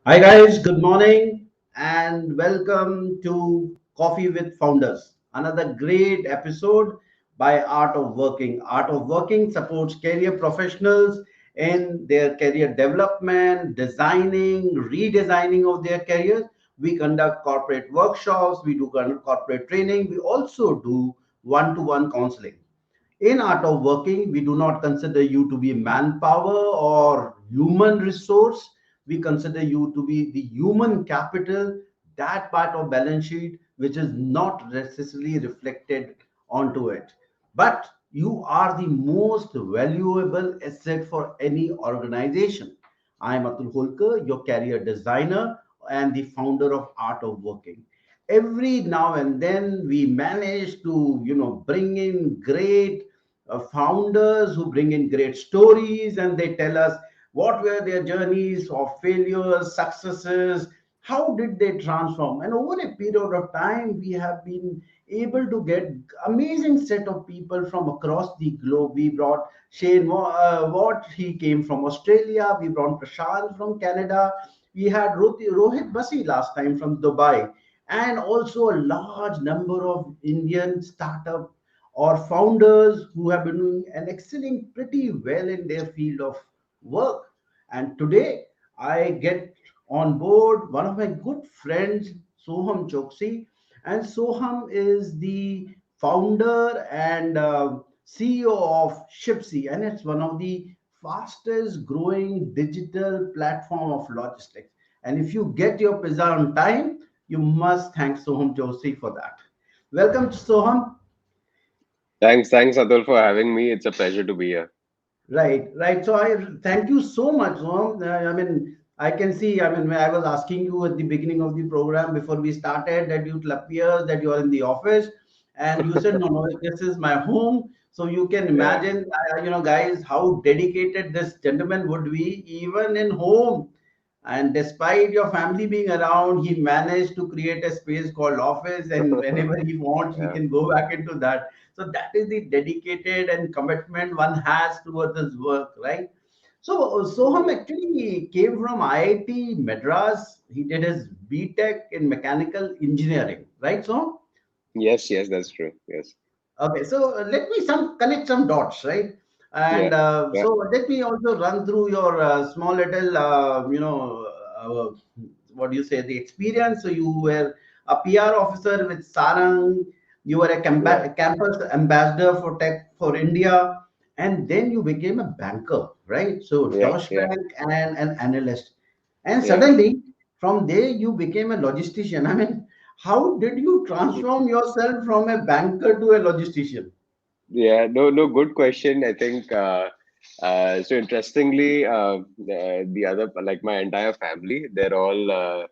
Hi guys, good morning and welcome to Coffee with Founders. Another great episode by Art of Working. Art of Working supports career professionals in their career development, designing, redesigning of their careers. We conduct corporate workshops, we do corporate training, we also do one-to-one counseling. In Art of Working, we do not consider you to be manpower or human resource. We consider you to be the human capital, that part of balance sheet which is not necessarily reflected onto it. But you are the most valuable asset for any organization. I am Atul Holkar, your career designer and the founder of Art of Working. Every now and then we manage to bring in great founders who bring in great stories, and they tell us what were their journeys of failures, successes, how did they transform. And over a period of time we have been able to get amazing set of people from across the globe. We brought Shane Watt, he came from Australia. We brought Prashant from Canada. We had Rohit Basi last time from Dubai, and also a large number of Indian startup or founders who have been doing and excelling pretty well in their field of work. And today I get on board one of my good friends, Soham Chokshi. And Soham is the founder and CEO of Shipsy, and it's one of the fastest growing digital platform of logistics. And if you get your pizza on time, you must thank Soham Chokshi for that. Welcome, Soham. Thanks, Atul, for having me. It's a pleasure to be here. Right, right. So I thank you so much, Rom. I mean, I can see. I mean, I was asking you at the beginning of the program before we started that you appear that you are in the office, and you said, no, no, this is my home. So you can Yeah, imagine, guys, how dedicated this gentleman would be even in home. And despite your family being around, he managed to create a space called office, and whenever he wants, he yeah. can go back into that. So that is the dedicated and commitment one has towards this work, right? So Soham actually came from IIT Madras. He did his BTech in mechanical engineering, right? So Yes, that's true. Yes. okay, so let me some connect some dots, right? Yeah, And yeah, so let me also run through your small little, what do you say, the experience. So you were a PR officer with Sarang. You were a yeah, campus ambassador for tech for India, and then you became a banker, right? So yeah, Deutsche yeah, Bank and an analyst, and yeah. suddenly from there you became a logistician. I mean, how did you transform yourself from a banker to a logistician? Yeah, no, good question. I think so. Interestingly, the other like my entire family, they're all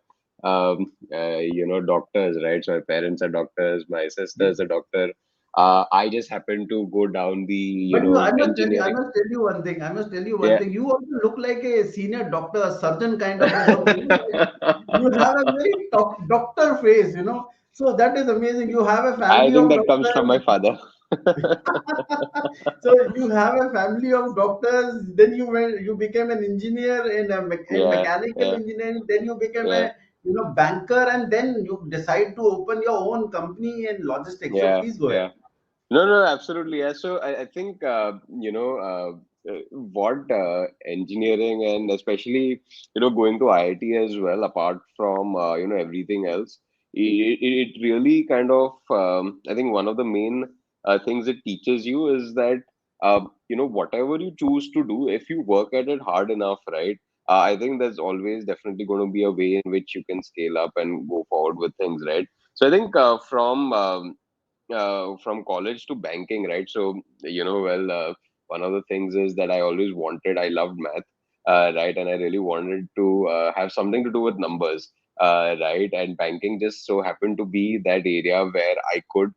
doctors, right? So my parents are doctors, my Yeah. sister's a doctor. I just happened to go down the But I engineering. must tell you one thing. I must tell you one Yeah. thing. You also look like a senior doctor, a surgeon kind of a look. You have a very doctor face, So that is amazing. You have a I family think of that comes from doctors. my father. So you have a family of doctors. Then you became an engineer in Yeah, mechanical yeah, engineering. Then you became yeah, a banker, and then you decide to open your own company in logistics. So yeah, please go ahead. yeah. No, absolutely. Yeah. So I think, what engineering and especially, going to IIT as well, apart from, everything else, it really kind of, I think one of the main things it teaches you is that, whatever you choose to do, if you work at it hard enough, right? I think there's always definitely going to be a way in which you can scale up and go forward with things, right? So I think from college to banking, right? So, one of the things is that I always wanted, I loved math, right? And I really wanted to have something to do with numbers, right? And banking just so happened to be that area where I could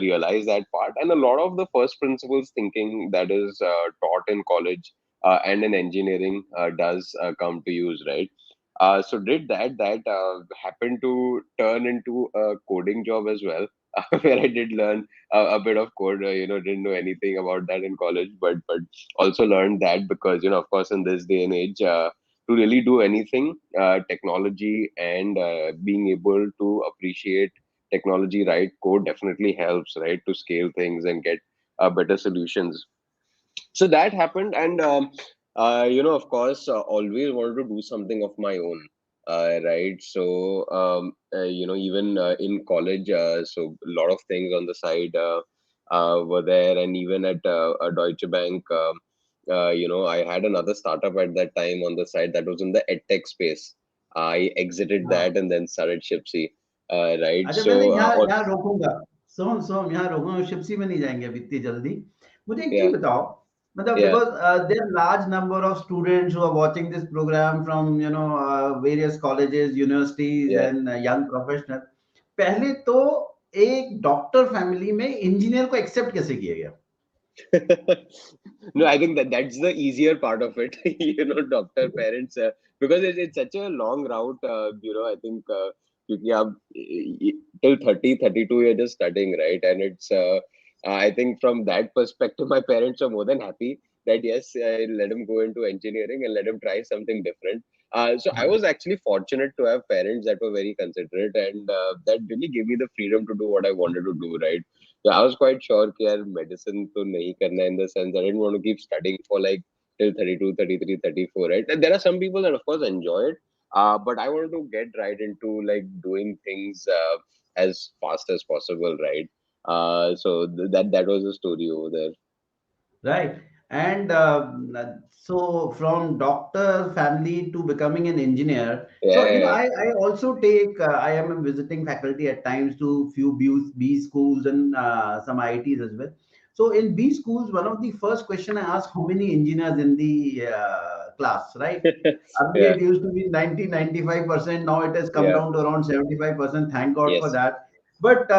realize that part. And a lot of the first principles thinking that is taught in college and in engineering does come to use, right? So did that happened to turn into a coding job as well, where I did learn a bit of code. Didn't know anything about that in college, but also learned that because of course, in this day and age, to really do anything, technology and being able to appreciate technology, right? Code definitely helps, right, to scale things and get better solutions. So that happened, and of course, always wanted to do something of my own, right? So even in college, so a lot of things on the side were there, and even at Deutsche Bank, I had another startup at that time on the side that was in the edtech space. I exited हाँ. that and then started Shipsy, right? अच्छा, मैं ना So यहाँ यहाँ रोकूंगा. सोहम सोहम यहाँ रोकूंगा, शिप्सी में नहीं जाएंगे अभी इतनी जल्दी. मुझे एक चीज yeah, बताओ, मतलब yeah, because there are large number of students who are watching this program from various colleges, universities yeah. and young professionals. पहले तो एक डॉक्टर फैमिली में इंजीनियर को एक्सेप्ट कैसे किया गया? No, I think that's the easier part of it. Doctor parents, because it's such a long route. I think क्योंकि आप till 30, 32, you're just studying, right? And it's I think from that perspective, my parents are more than happy that yes, let him go into engineering and let him try something different. So I was actually fortunate to have parents that were very considerate, and that really gave me the freedom to do what I wanted to do, right? So I was quite sure कि यार medicine तो नहीं करना in the sense I didn't want to keep studying for like till 32, 33, 34, right? And there are some people that of course enjoy it, but I wanted to get right into like doing things as fast as possible, right? So that was the story over there. Right. And so from doctor family to becoming an engineer. Yeah, So, yeah, I also take, I am a visiting faculty at times to few B schools and some IITs as well. So in B schools, one of the first question I ask, how many engineers in the class, right? yeah, Earlier yeah, it used to be 90-95%. Now it has come yeah. down to around 75%. Thank God for Yes, that. But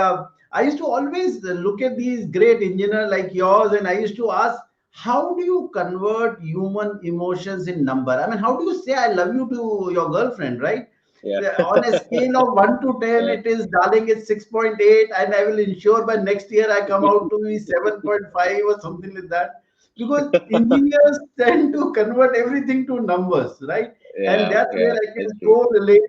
I used to always look at these great engineers like yours, and I used to ask, how do you convert human emotions in number? I mean, how do you say I love you to your girlfriend, right? yeah, On a scale of 1 to 10, yeah, it is, darling, it's 6.8, and I will ensure by next year I come out to be 7.5 or something like that. Because engineers tend to convert everything to numbers, right? And yeah, that's where yeah. I can That's true. so relate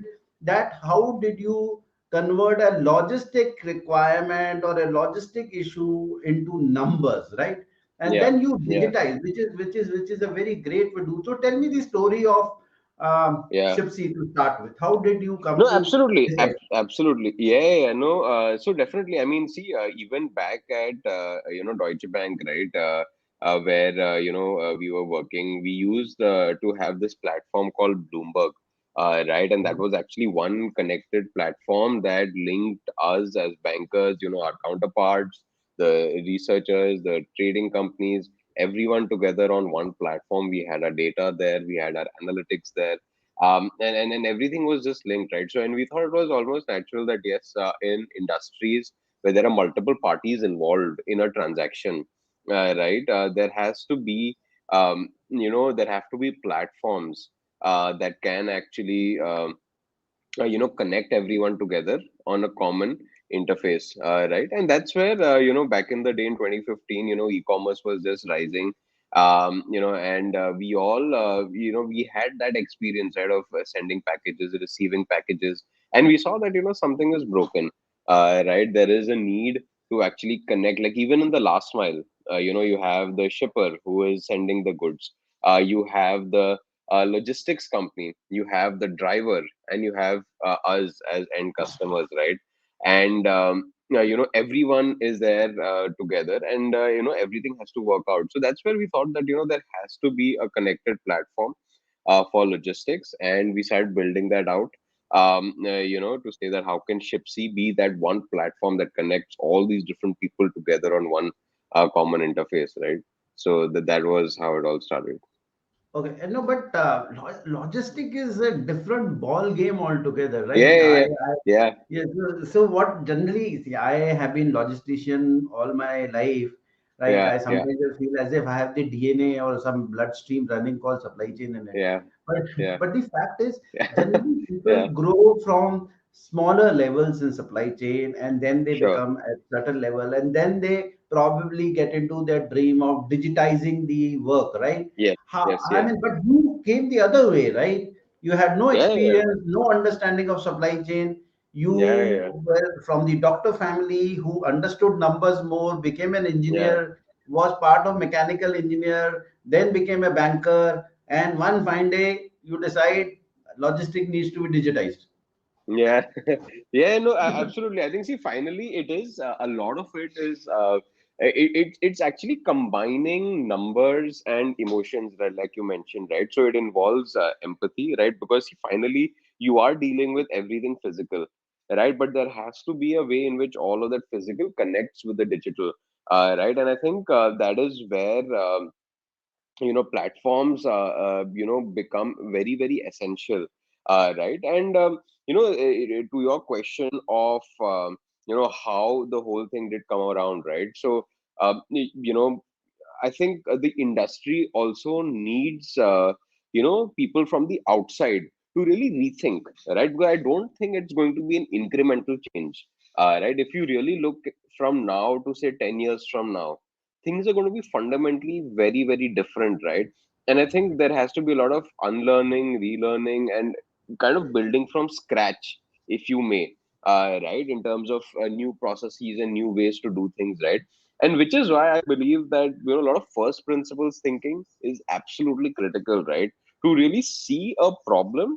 that how did you convert a logistic requirement or a logistic issue into numbers, right? And Yeah, then you yeah, digitize, which is a very great way to do. So tell me the story of yeah. Shipsy to start with. How did you come No, to absolutely, this? absolutely, yeah, yeah, yeah, no. So definitely, I mean, see, even back at Deutsche Bank, right, where we were working, we used to have this platform called Bloomberg, right, and that was actually one connected platform that linked us as bankers, our counterparts, the researchers, the trading companies, everyone together on one platform. We had our data there, we had our analytics there, and everything was just linked, right? So and we thought it was almost natural that yes, in industries where there are multiple parties involved in a transaction, right, there has to be there have to be platforms that can actually connect everyone together on a common interface, right? And that's where back in the day in 2015, e-commerce was just rising, and we all we had that experience, right, of sending packages, receiving packages, and we saw that something is broken, right? There is a need to actually connect, like even in the last mile, you have the shipper who is sending the goods, you have the logistics company, you have the driver, and you have us as end customers, right? And everyone is there together, and everything has to work out. So that's where we thought that there has to be a connected platform for logistics, and we started building that out, to say that how can Shipsy be that one platform that connects all these different people together on one common interface, right? So that was how it all started. Okay, no, but logistic is a different ball game altogether, Yeah, right? yeah, yeah, Yes. So what generally, see, I have been logistician all my life, right? yeah, I yeah, sometimes just feel as if I have the DNA or some bloodstream running called supply chain in it. yeah, But yeah, but the fact is, yeah, generally people yeah. grow from smaller levels in supply chain, and then they Sure. become at certain level, and then they probably get into their dream of digitizing the work, right? Yes, How, yes, I yes. mean, but you came the other way, right? You had no Yeah, yeah, experience, no understanding of supply chain. yeah, yeah, You were from the doctor family who understood numbers more, became an yeah. engineer, was part of mechanical engineer, then became a banker, and one fine day you decide logistic needs to be digitized. Yeah, yeah, no, absolutely. I think, see, finally, it is a lot of it is it's actually combining numbers and emotions, right? Like you mentioned, right? So it involves empathy, right? Because see, finally, you are dealing with everything physical, right? But there has to be a way in which all of that physical connects with the digital, right? And I think that is where platforms become very very essential, right? And to your question of how the whole thing did come around, right? So I think the industry also needs, people from the outside to really rethink, right? Because I don't think it's going to be an incremental change, right? If you really look from now to say 10 years from now, things are going to be fundamentally very, very different, right? And I think there has to be a lot of unlearning, relearning, and kind of building from scratch, if you may, right? In terms of new processes and new ways to do things, right? And which is why I believe that a lot of first principles thinking is absolutely critical, right? To really see a problem,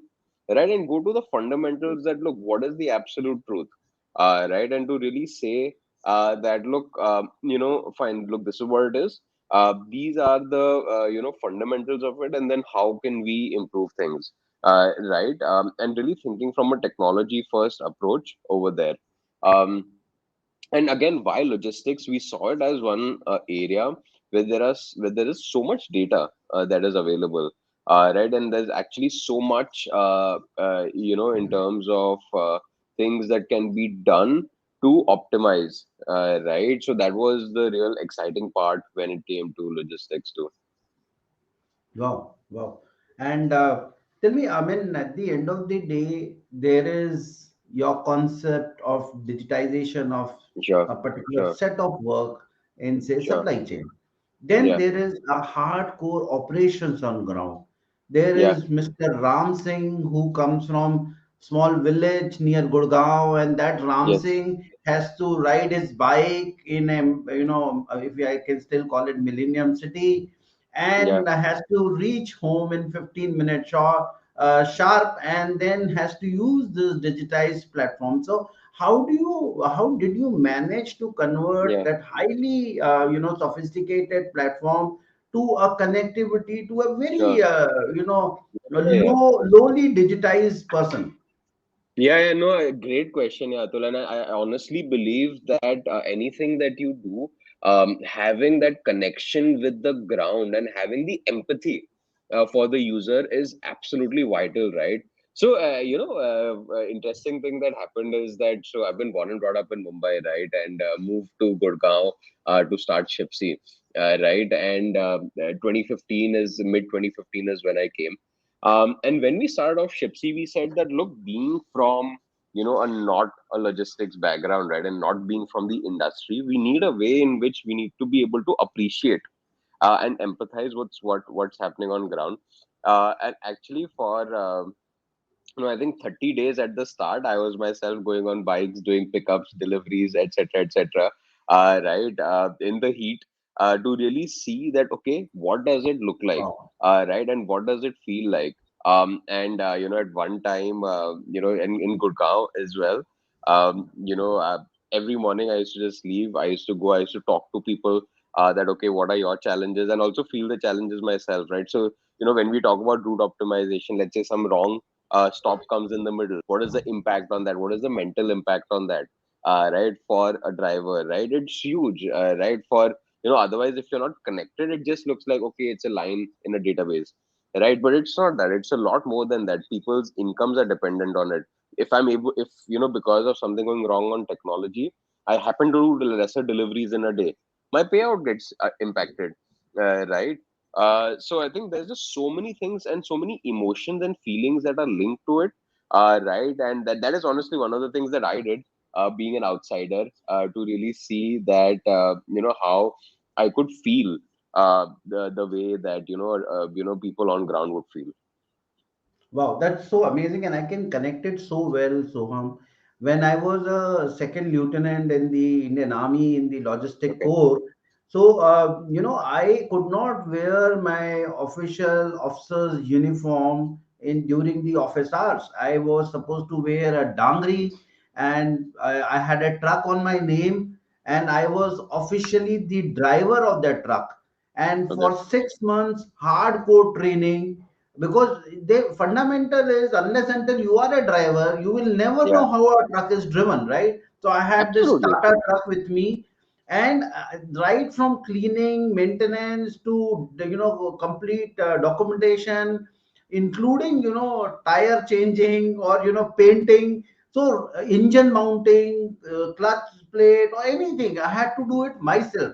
right, and go to the fundamentals that look what is the absolute truth, right, and to really say that look, fine, look, this is what it is. These are the fundamentals of it, and then how can we improve things, right? And really thinking from a technology first approach over there. Um, and again, why logistics? We saw it as one area where there is so much data that is available, right? And there's actually so much in terms of things that can be done to optimize, right? So that was the real exciting part when it came to logistics too. Wow, wow. And tell me, I mean, at the end of the day, there is your concept of digitization of Sure, a particular sure, set of work in, say, sure. supply chain. Then Yeah, there is a hardcore operations on ground. There yeah, is Mr. Ram Singh who comes from small village near Gurgaon, and that Ram yes, Singh has to ride his bike in a, if I can still call it Millennium City, yeah, and has to reach home in 15 minutes sharp, and then has to use this digitized platform. So how did you manage to convert yeah, that highly sophisticated platform to a connectivity to a very sure. a Yeah, yeah. lowly digitized person? Yeah, yeah, no, great question, yeah, Atul. And I honestly believe that anything that you do, having that connection with the ground and having the empathy for the user is absolutely vital, right? So, interesting thing that happened is that so I've been born and brought up in Mumbai, right, and moved to Gurgaon to start Shipsy, right, and 2015 is mid 2015 is when I came. And when we started off Shipsy, we said that look, being from a not a logistics background, right, and not being from the industry, we need a way in which we need to be able to appreciate and empathize what's happening on ground. And actually, for no, I think 30 days at the start, I was myself going on bikes, doing pickups, deliveries, etc., etc. Right, in the heat, to really see that okay, what does it look like, Wow. right, and what does it feel like? And at one time, in Gurgaon as well, every morning I used to just leave. I used to go. I used to talk to people. That okay, what are your challenges, and also feel the challenges myself, right? So when we talk about route optimization, let's say some wrong stop comes in the middle, what is the impact on that? What is the mental impact on that, right, for a driver, right? It's huge, right? For otherwise, if you're not connected, it just looks like okay, it's a line in a database, right? But it's not that. It's a lot more than that. People's incomes are dependent on it. If because of something going wrong on technology, I happen to do lesser deliveries in a day, my payout gets impacted, right? So I think there's just so many things and so many emotions and feelings that are linked to it, right? And that is honestly one of the things that I did. being an outsider, to really see that how I could feel the way that people on ground would feel. Wow, that's so amazing, and I can connect it so well, Soham. When I was a second lieutenant in the Indian Army in the Logistic Okay. Corps, so I could not wear my official officer's uniform in during the office hours. I was supposed to wear a dangri, and I had a truck on my name, and I was officially the driver of that truck. And Okay. for 6 months, hardcore training, because the fundamental is unless until you are a driver you will never Yeah. know how a truck is driven, right? So I had this Absolutely. Tata truck with me, and right from cleaning, maintenance to complete documentation, including tire changing or painting, so engine mounting, clutch plate or anything I had to do it myself.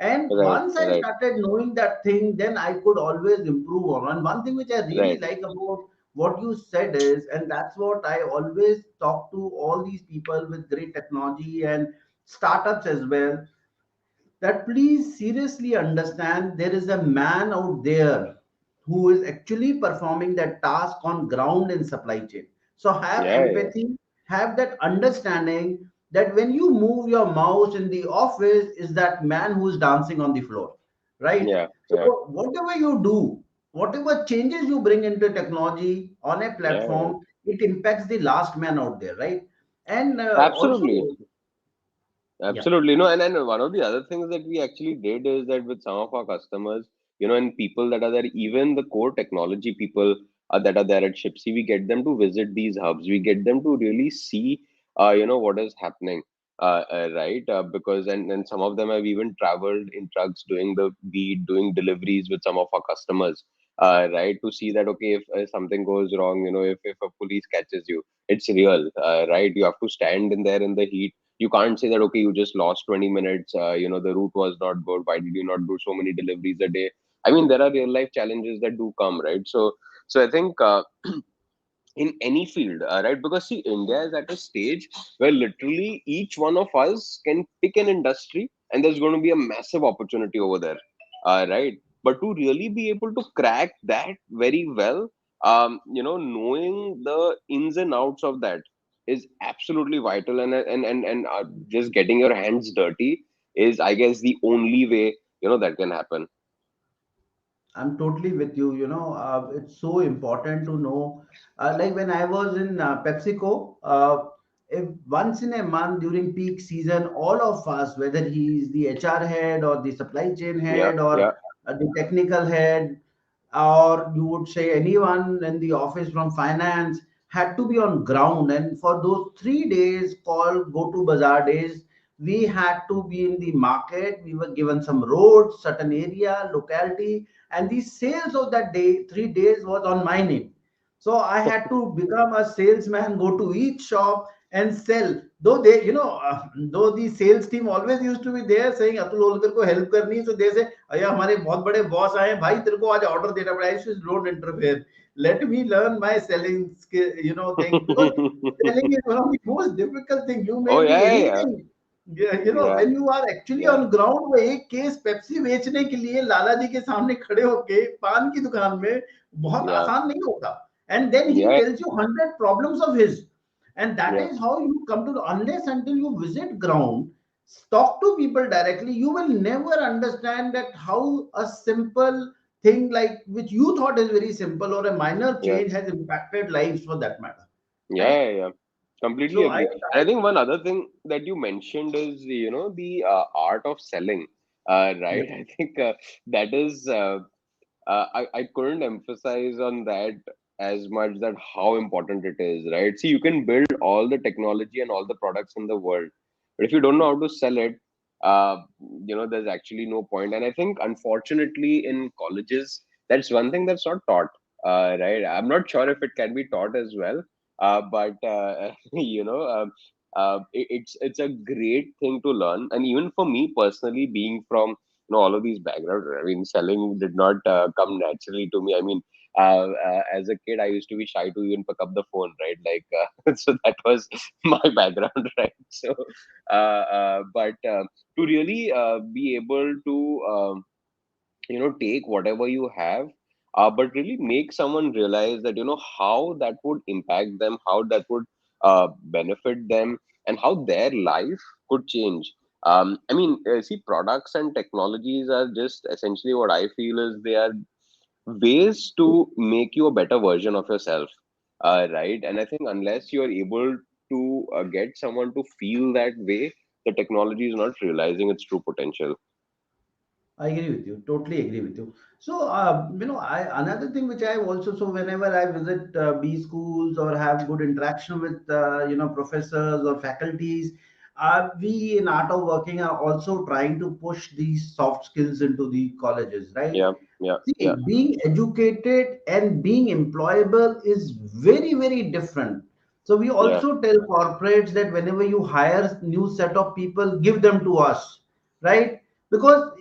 And Right. once I Right. started knowing that thing, then I could always improve on. And one thing which I really Right. like about what you said is, and that's what I always talk to all these people with great technology and startups as well, that please seriously understand there is a man out there who is actually performing that task on ground in supply chain. So have Yeah. Yeah. empathy, have that understanding that when you move your mouse in the office is that man who is dancing on the floor, right? Yeah. So Yeah. whatever you do, whatever changes you bring into technology on a Yeah. Yeah. platform, it impacts the last man out there, right? And Absolutely. also, yeah. Absolutely. No, and one of the other things that we actually did is that with some of our customers, and people that are there, even the core technology people that are there at Shipsy, we get them to visit these hubs. We get them to really see, what is happening, right? Because and some of them have even traveled in trucks doing the beat, doing deliveries with some of our customers, right? To see that, okay, if something goes wrong, if a police catches you, it's real, right? You have to stand in there in the heat. You can't say that, okay, you just lost 20 minutes, the route was not good, why did you not do so many deliveries a day? I mean, there are real life challenges that do come, right? So I think in any field, right? Because see, India is at a stage where literally each one of us can pick an industry, and there's going to be a massive opportunity over there, right? But to really be able to crack that very well, knowing the ins and outs of that is absolutely vital, and just getting your hands dirty is, I guess, the only way that can happen. I'm totally with you. It's so important to know. Like when I was in PepsiCo, if once in a month during peak season, all of us, whether he's the HR head or the supply chain Yeah. head Yeah. or the technical head, or you would say anyone in the office from finance, had to be on ground. And for those 3 days called go to bazaar days, we had to be in the market. We were given some roads, certain area, locality, and the sales of that day 3 days was on my name. So I had to become a salesman, go to each shop and sell. Though though the sales team always used to be there saying Atul Holkar को help करनी, so they say अया हमारे बहुत बड़े boss आए हैं भाई, तेरे को आज ऑर्डर देना पड़ा है, don't interfere, let me learn my selling skill, thing, because selling is one of the most difficult thing. You may Oh, be yeah. Yeah. anything. Yeah. when you are actually Yeah. on ground, वो एक case Pepsi बेचने के लिए लाला जी के सामने खड़े होके पान की दुकान में बहुत Yeah. आसान नहीं होता. And then he Yeah. tells you 100 problems of his, and that Yeah. is how you come to, unless until you visit ground, talk to people directly, you will never understand that how a simple thing like which you thought is very simple or a minor Yeah. change has impacted lives for that matter, Yeah, right? yeah, yeah. Completely So I, agree. And I think one other thing that you mentioned is, the art of selling. yeah, Right. I think that is, I couldn't emphasize on that as much, that how important it is, right? See, you can build all the technology and all the products in the world, but if you don't know how to sell it, there's actually no point. And I think, unfortunately, in colleges, that's one thing that's not taught, right? I'm not sure if it can be taught as well, but it's a great thing to learn. And even for me personally, being from all of these backgrounds, I mean, selling did not come naturally to me. I mean, As a kid, I used to be shy to even pick up the phone, right? Like, so that was my background, right? So, but to really be able to take whatever you have, but really make someone realize that how that would impact them, how that would benefit them, and how their life could change. I mean, see, products and technologies are just essentially, what I feel is, they are ways to make you a better version of yourself, right? And I think unless you're able to get someone to feel that way, the technology is not realizing its true potential. I agree with you. Totally agree with you. So, another thing which I also, so whenever I visit B schools or have good interaction with, professors or faculties, we in Art of Working are also trying to push these soft skills into the colleges, right? Yeah, yeah, yeah, See, being educated and being employable is very, very different. So we yeah, also tell corporates that whenever you hire new set of people, give them to us, right? Because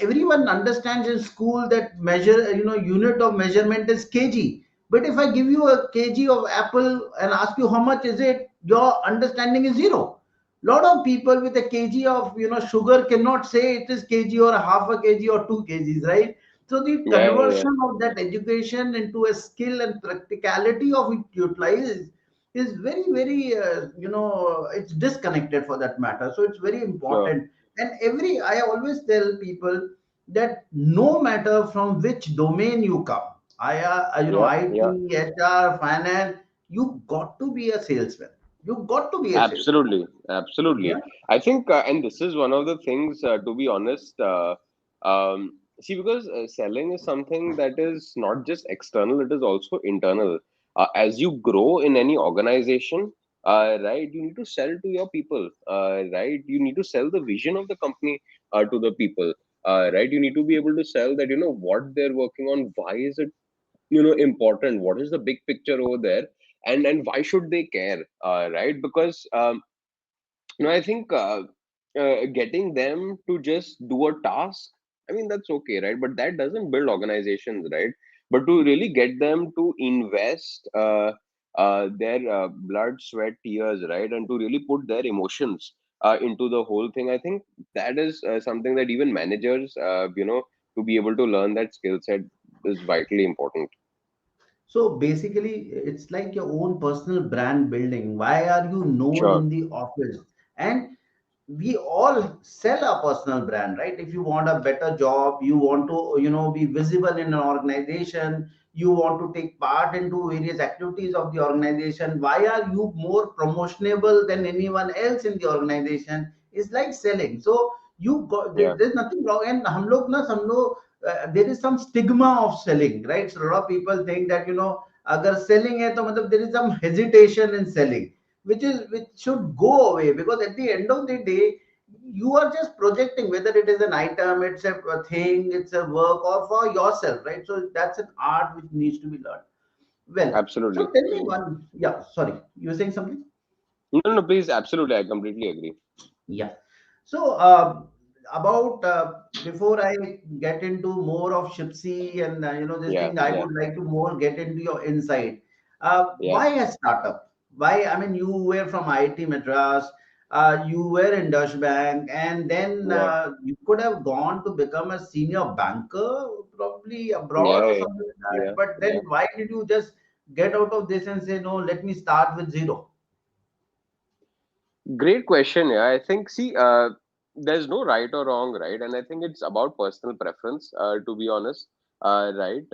everyone understands in school that measure, unit of measurement is kg. But if I give you a kg of apple and ask you how much is it, your understanding is zero. Lot of people with a kg of sugar cannot say it is kg or a half a kg or 2 kgs, right? So the yeah, yeah, yeah. conversion of that education into a skill and practicality of it utilized is very, very, it's disconnected for that matter. So it's very Sure. important. And I always tell people that no matter from which domain you come, Yeah, yeah. IT, HR, finance, you got to be a salesman. You got to be a salesman. Absolutely, Yeah. absolutely. I think, and this is one of the things, to be honest. See, because selling is something that is not just external; it is also internal. As you grow in any organization, right, you need to sell to your people, right? You need to sell the vision of the company to the people, right? You need to be able to sell that, what they're working on, why is it important, what is the big picture over there, and why should they care, right? Because I think getting them to just do a task, I mean, that's okay, right? But that doesn't build organizations, right? But to really get them to invest their blood, sweat, tears, right, and to really put their emotions into the whole thing, I think that is something that even managers, to be able to learn that skill set is vitally important. So basically, it's like your own personal brand building. Why are you known Sure. in the office? And we all sell a personal brand, right? If you want a better job, you want to, be visible in an organization, you want to take part into various activities of the organization. Why are you more promotionable than anyone else in the organization? It's like selling. So Yeah. there's nothing wrong. And there is some stigma of selling, right? So a lot of people think that agar selling hai to matlab there is some hesitation in selling, which should go away, because at the end of the day you are just projecting whether it is an item, it's a thing, it's a work, or for yourself, right? So that's an art which needs to be learned. Well, so Absolutely. tell me one. Yeah, sorry, you were saying something. No, no, please, absolutely, I completely agree. Yeah. So, about before I get into more of Shipsy and this Yeah, thing, I yeah, would like to more get into your insight. yeah, Why a startup? Why? I mean, you were from IIT Madras, you were in Deutsche Bank, and then yeah, you could have gone to become a senior banker, probably abroad or yeah, something like that. yeah, But yeah. then, why did you just get out of this and say, no, let me start with zero? Great question. Yeah, I think, see, there's no right or wrong, right? And I think it's about personal preference, to be honest, right?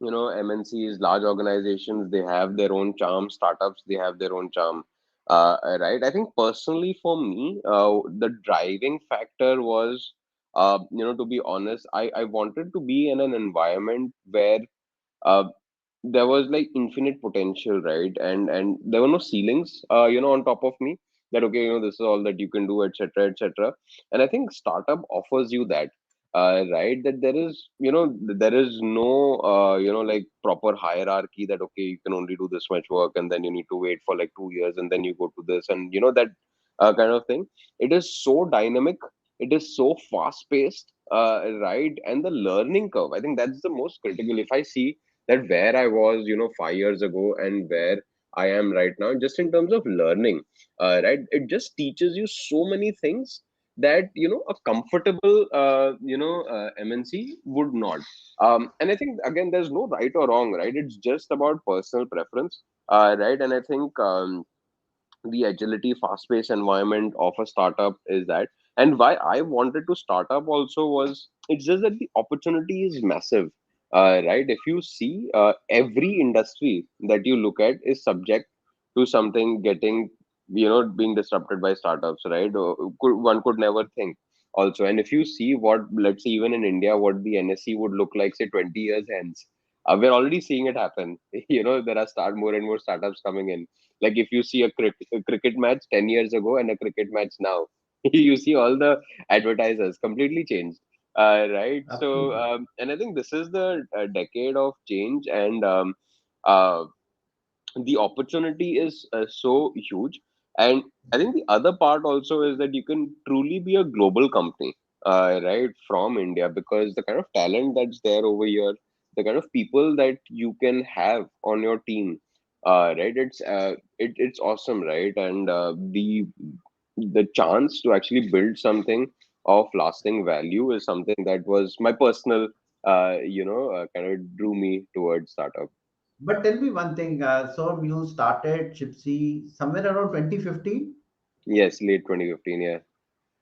MNCs, large organizations, they have their own charm. Startups, they have their own charm, right? I think personally for me, the driving factor was, to be honest, I wanted to be in an environment where uh, there was like infinite potential, right? And there were no ceilings, on top of me, that okay, this is all that you can do, etc., etc. And I think startup offers you that, right? That there is no like proper hierarchy, that okay, you can only do this much work and then you need to wait for like 2 years and then you go to this, and that kind of thing. It is so dynamic, it is so fast paced, right? And the learning curve, I think that's the most critical. If I see that where I was, 5 years ago and where I am right now, just in terms of learning, right, it just teaches you so many things that a comfortable MNC would not. And I think again, there's no right or wrong, right? It's just about personal preference, right? And I think the agility, fast-paced environment of a startup is that. And why I wanted to start up also was, it's just that the opportunity is massive, right? If you see, every industry that you look at is subject to something getting, being disrupted by startups, right? One could never think also. And if you see what, let's say, even in India, what the NSE would look like, say, 20 years hence, we're already seeing it happen. There are more and more startups coming in. Like if you see a cricket match 10 years ago and a cricket match now, you see all the advertisers completely changed. Right. So, Absolutely. and I think this is the decade of change, and uh, the opportunity is so huge. And I think the other part also is that you can truly be a global company, right, from India, because the kind of talent that's there over here, the kind of people that you can have on your team, right, it's awesome, right? And the chance to actually build something of lasting value is something that was my personal kind of drew me towards startup. But tell me one thing. So you started Chipsy somewhere around 2015? Yes, late 2015. Yeah.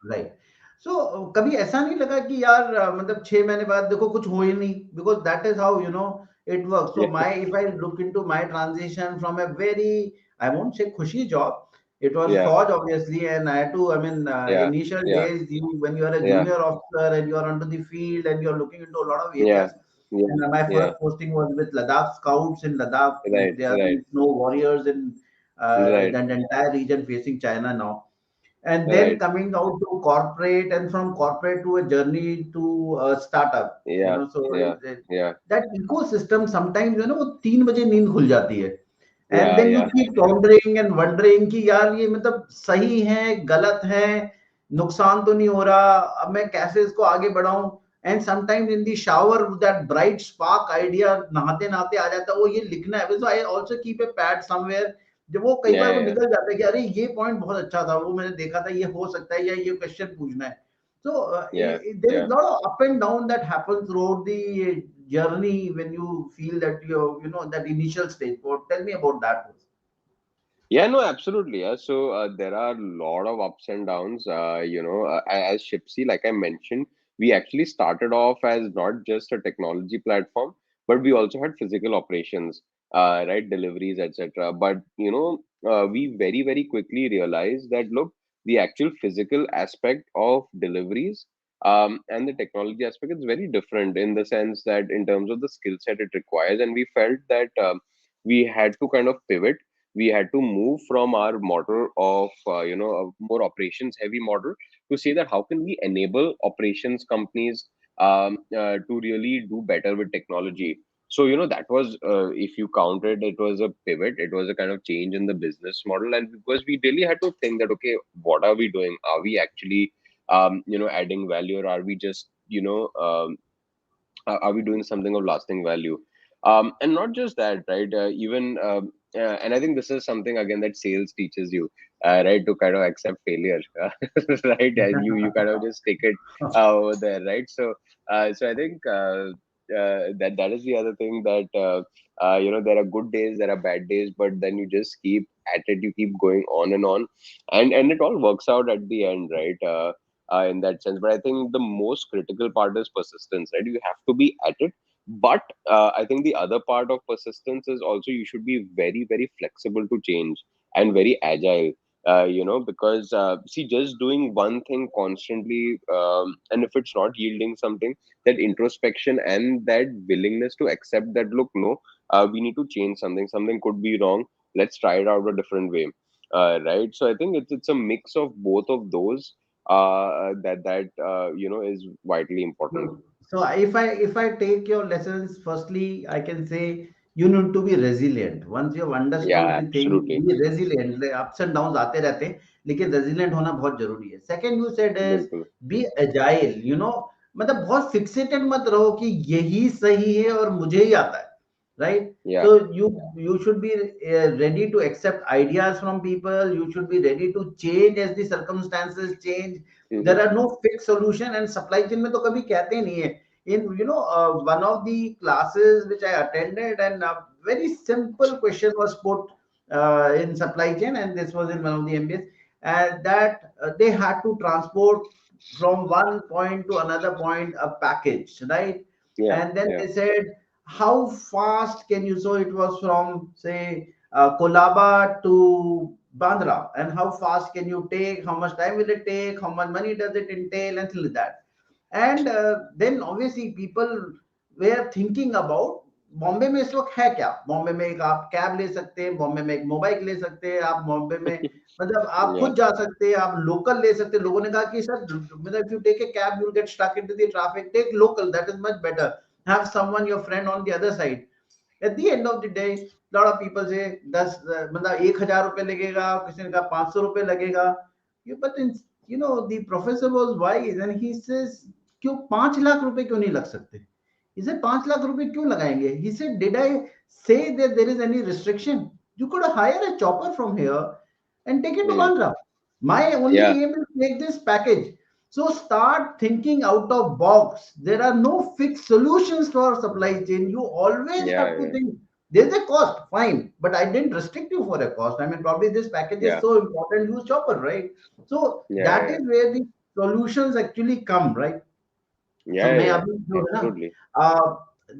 Right so कभी ऐसा नहीं लगा कि यार मतलब 6 महीने बाद देखो कुछ हो ही नहीं because that is how it work so Yeah. My if I look into my transition from a very I won't say खुशी job it was Yeah. Forge obviously and I had to I mean Yeah. initial Yeah. days you when you are a Yeah. junior officer and you are onto the field and you're looking into a lot of Yeah. areas Yeah. and my Yeah. first posting was with Ladakh scouts in Ladakh. Right. They are the Right. snow warriors in Right. the entire region facing China now and then Right. coming out to corporate and from corporate to a journey to a startup Yeah. so Yeah. Yeah. that ecosystem sometimes वो 3 बजे नींद खुल जाती है and Yeah. then you Yeah. keep pondering and wondering कि यार ये मतलब सही है गलत है नुकसान तो नहीं हो रहा अब मैं कैसे इसको आगे बढ़ाऊं and sometimes in the shower that bright spark idea नहाते नहाते आ जाता है वो ये लिखना है so I also keep a pad somewhere जब वो कई बार वो Yeah. निकल जाता है कि अरे ये पॉइंट बहुत अच्छा था वो मैंने देखा था ये हो सकता है या ये क्वेश्चन पूछना है so Yeah. there is Yeah. a lot of up and down that happens throughout the journey when you feel that that initial stage. But tell me about that. Yeah, no, absolutely. Yeah. So there are a lot of ups and downs. As Shipsy, like I mentioned, we actually started off as not just a technology platform, but we also had physical operations, right, deliveries, etc. But we very, very quickly realized that look, the actual physical aspect of deliveries, and the technology aspect is very different in the sense that in terms of the skill set it requires, and we felt that we had to kind of pivot. We had to move from our model of a more operations heavy model to say that how can we enable operations companies to really do better with technology. So that was, if you counted, it was a pivot, it was a kind of change in the business model. And because we really had to think that, okay, what are we doing? Are we actually adding value, or are we just are we doing something of lasting value? And not just that, right? Even and I think this is something again that sales teaches you, right, to kind of accept failure, right? And you kind of just take it over there, right? So I think that is the other thing, that there are good days, there are bad days, but then you just keep at it, you keep going on and on, and it all works out at the end, right? In that sense. But I think the most critical part is persistence, right? You have to be at it. But I think the other part of persistence is also you should be very, very flexible to change and very agile. Because see, just doing one thing constantly, and if it's not yielding something, that introspection and that willingness to accept that, look, no, we need to change something. Something could be wrong. Let's try it out a different way. Right. So I think it's a mix of both of those that is vitally important. So if I take your lessons, firstly, I can say you need to be resilient. Once you have understood Yeah, the thing, absolutely. be resilient. Like ups and downs आते रहते हैं, लेकिन resilient होना बहुत जरूरी है. Second, you said is बिल्कुल. be agile. मतलब बहुत फिक्सेटेड मत रहो कि यही सही है और मुझे ही आता है, right? Yeah. So you should be ready to accept ideas from people. You should be ready to change as the circumstances change. Mm-hmm. There are no fixed solution, and supply chain में तो कभी कहते ही नहीं है. In one of the classes which I attended, and a very simple question was put in supply chain, and this was in one of the MBAs, and that they had to transport from one point to another point a package, right? Yeah. And then Yeah. they said, how fast can you? So it was from, say, Kolaba to Bandra, and how fast can you take? How much time will it take? How much money does it entail? And things like that. And then obviously people were thinking about, Bombay में इस वक्त है क्या? बॉम्बे में एक आप cab ले सकते हैं, बॉम्बे में एक मोबाइल ले सकते हैं, आप बॉम्बे में मतलब आप Yeah. खुद जा सकते हैं, आप लोकल ले सकते हैं. लोगों ने कहा कि सर मतलब if you take a cab you'll get stuck into the traffic, take local, that is much better. Have someone, your friend on the other side. At the end of the day, lot of people say 10 मतलब 1,000 रुपए लगेगा, किसी ने कहा 500 रुपए लगेगा. But in, the professor was wise and he says क्यों 5 लाख रुपए क्यों नहीं लग सकते? He said 5 लाख रुपए क्यों लगाएंगे? He said, did I say that there is any restriction? You could hire a chopper from here and take it to Mm. Bandra. My only Yeah. aim is to take this package. So start thinking out of box. There are no fixed solutions for supply chain. You always Yeah. have to Yeah. think. There's a cost, fine, but I didn't restrict you for a cost. I mean, probably this package is Yeah. so important, use chopper, right? So Yeah. that is Yeah. where the solutions actually come, right? So Yeah. मैं Yeah. Yeah. अभी जो है ना, Absolutely.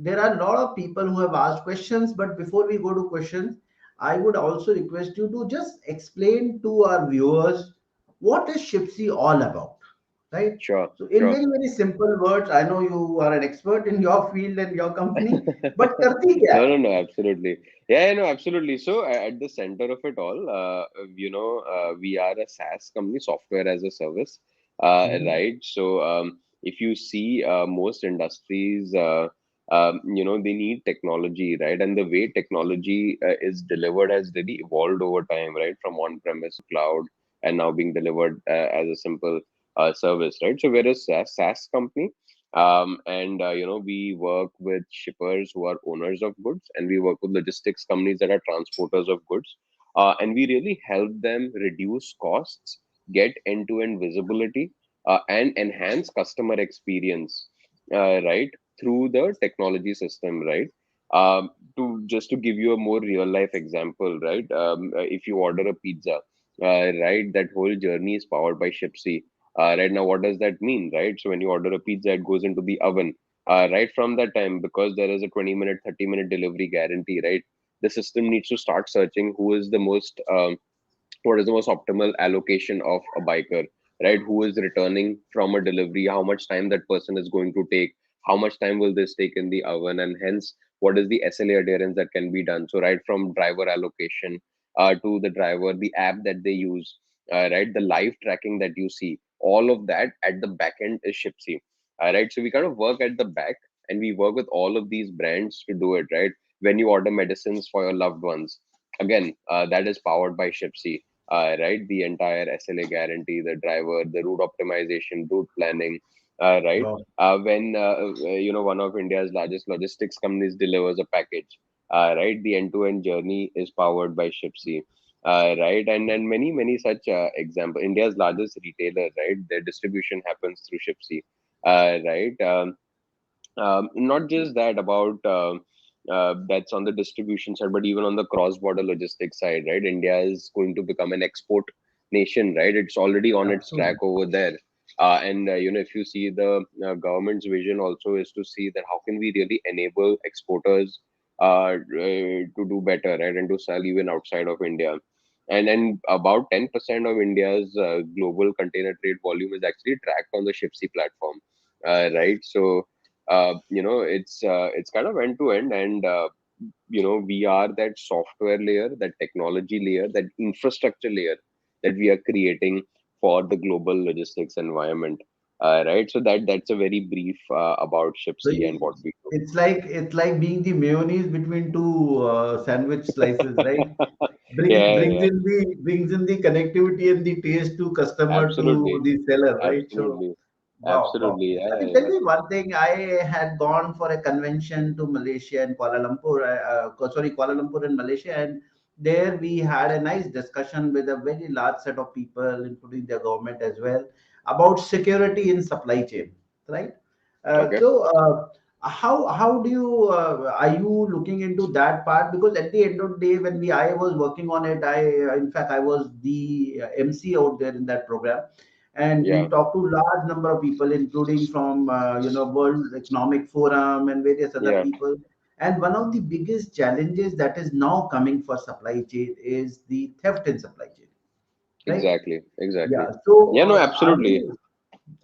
there are a lot of people who have asked questions, but before we go to questions, I would also request you to just explain to our viewers what is Shipsy all about, right? Sure. So in Sure. very very simple words, I know you are an expert in your field and your company, but करती क्या No, है? no, no, absolutely. Yeah, no, absolutely. So at the center of it all, we are a SaaS company, software as a service, Mhm. right? So if you see most industries, they need technology, right? And the way technology is delivered has really evolved over time, right? From on-premise to cloud, and now being delivered as a simple service, right? So we're a SaaS company, and we work with shippers who are owners of goods, and we work with logistics companies that are transporters of goods, and we really help them reduce costs, get end-to-end visibility, and enhance customer experience, right, through the technology system, right. To just to give you a more real life example, right, if you order a pizza, right, that whole journey is powered by Shipsy. Right now, what does that mean, right? So when you order a pizza, it goes into the oven. Right from that time, because there is a 20-minute, 30-minute delivery guarantee, right? The system needs to start searching who is the most what is the most optimal allocation of a biker, right? Who is returning from a delivery, how much time that person is going to take, how much time will this take in the oven, and hence what is the SLA adherence that can be done. So right from driver allocation to the driver, the app that they use, right, the live tracking that you see, all of that at the back end is Shipsy. Right, so we kind of work at the back, and we work with all of these brands to do it, right? When you order medicines for your loved ones, again, that is powered by Shipsy, right? The entire SLA guarantee, the driver, the route optimization, route planning, right? Wow. When one of India's largest logistics companies delivers a package, right? The end-to-end journey is powered by Shipsy, right? And many such example. India's largest retailer, right? Their distribution happens through Shipsy, right? Not just that about that's on the distribution side, but even on the cross-border logistics side, right? India is going to become an export nation, right? It's already on its track Absolutely. over there. And if you see the government's vision also is to see that how can we really enable exporters to do better, right, and to sell even outside of India. And about 10% of India's global container trade volume is actually tracked on the Shipsy platform, right? So it's kind of end to end, and we are that software layer, that technology layer, that infrastructure layer that we are creating for the global logistics environment, right. So that's a very brief about So Shipsy and what we do. it's like being the mayonnaise between two sandwich slices, right? Brings Yeah, brings yeah, in the brings in the connectivity and the taste to customer to absolutely, the seller, right? So absolutely. Wow, wow. Absolutely. Let Yeah, me yeah, tell yeah. you one thing. I had gone for a convention to Malaysia and Kuala Lumpur, sorry, Kuala Lumpur in Malaysia, and there we had a nice discussion with a very large set of people, including the government as well, about security in supply chain, right? Okay. How do you are you looking into that part? Because at the end of the day, when we I was working on it, in fact I was the MC out there in that program, and we Yeah, talked to large number of people, including from World Economic Forum and various other yeah. people. And one of the biggest challenges that is now coming for supply chain is the theft in supply chain, right? Exactly, exactly. Yeah. So Yeah, no, absolutely.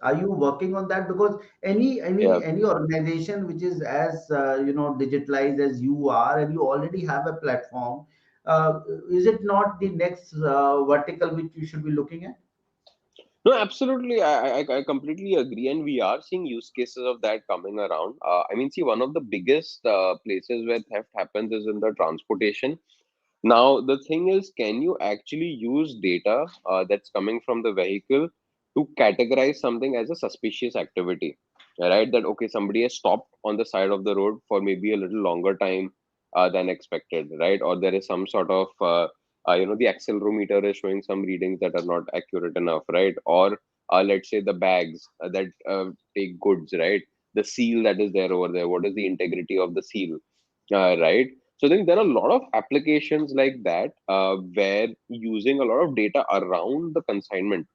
are you working on that? Because Yeah. any organization which is as digitalized as you are, and you already have a platform, is it not the next vertical which you should be looking at? No, absolutely. I completely agree, and we are seeing use cases of that coming around. I mean, see, one of the biggest places where theft happens is in the transportation. Now, the thing is, can you actually use data that's coming from the vehicle to categorize something as a suspicious activity? Right? That, okay, somebody has stopped on the side of the road for maybe a little longer time than expected, right? Or there is some sort of, the accelerometer is showing some readings that are not accurate enough, right? Or let's say the bags that take goods, right? The seal that is there over there, what is the integrity of the seal, right? So I think there are a lot of applications like that where using a lot of data around the consignment,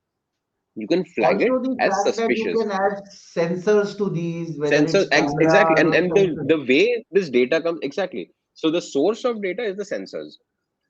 you can flag it Also, the as fact that you suspicious. can add sensors to these, whether Sensor, it's exactly, cameras and or the sensors. way this data comes exactly. So the source of data is the sensors,